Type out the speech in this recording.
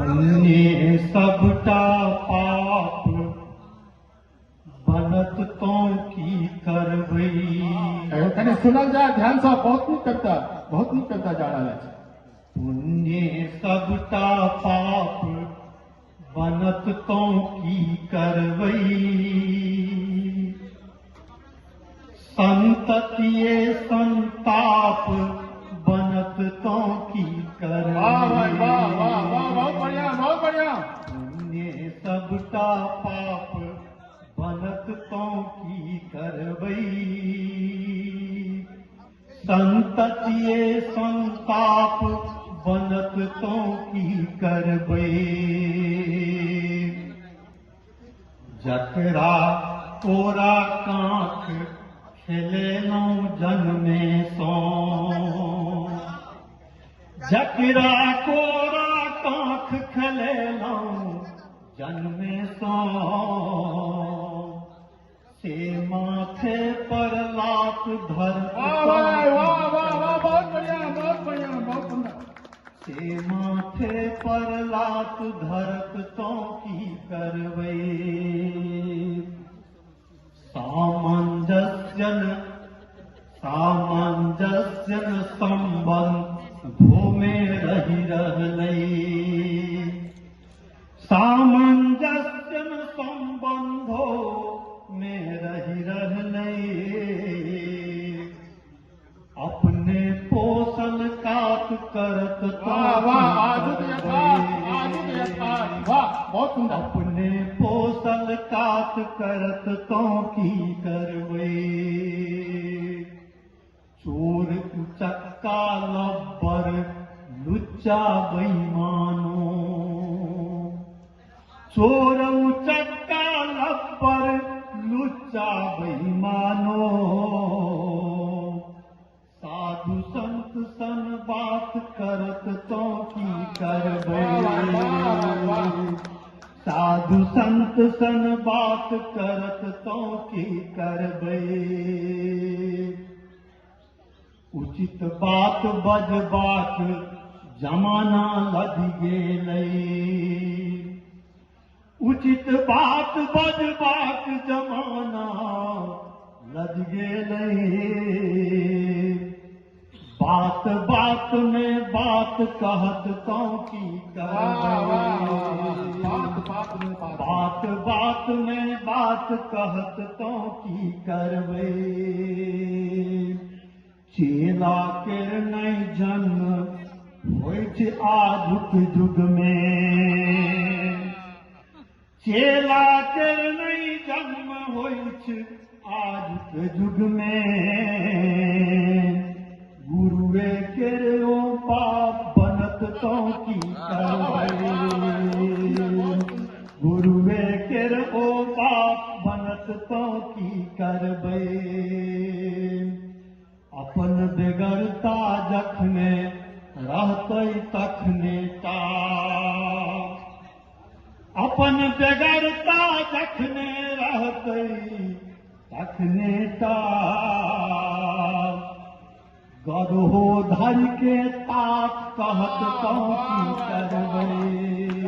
पुण्य सबटा पाप बनत तो की करबई। तने सुनल जाए ध्यान से, बहुत नहीं करता जा रहा है। पुण्य सबटा पाप बनत तो की करबई। संततिये संताप बनत तो की करबई। बहुत बढ़िया। पुण्य सबटा पाप बनत तो की करबई। संततिये संताप बनत तो की करबई। जकरा कोरा कांख खेलेलौ जन्मे सो। जकरा कोरा कांख खेलेलौ जन्मे सो। से माथे पर लात धरत से माथे पर लात धरत तो की करबई। सामंजस्यन संबंधों में रही रहलई। सामंजस्यन संबंधों में रही रहलई। अपने पोषण कात करत तो अपने पोषण कात करत तो की करबई। चोर उचक्का लब्बर लुच्चा बेईमानो। चोर उचक्का लब्बर लुच्चा बेईमानो। साधु संत सन बात करत तो की करबई। साधु संत सन बात करत तो की करबई। उचित बात बजबाक जमाना लग गेलई। उचित बात बजबाक जमाना लग गेलई। बात बात में बात कहत तो की करबई। बात बात में बात कहत तो की करबई। चेला के नहीं जन्म होइत आजुक युग में। चेला के नहीं जन्म होइत आजुक युग में। गुरुए के ओ पाप बनत तो की करबई। गुरुए के ओ पाप बनत तो की करबई। अपन बेगरता जखने रहतै तखने टा। अपन बेगरता जखने रहतै तखने टा। गदहो धर के तात कहत तो की करबई।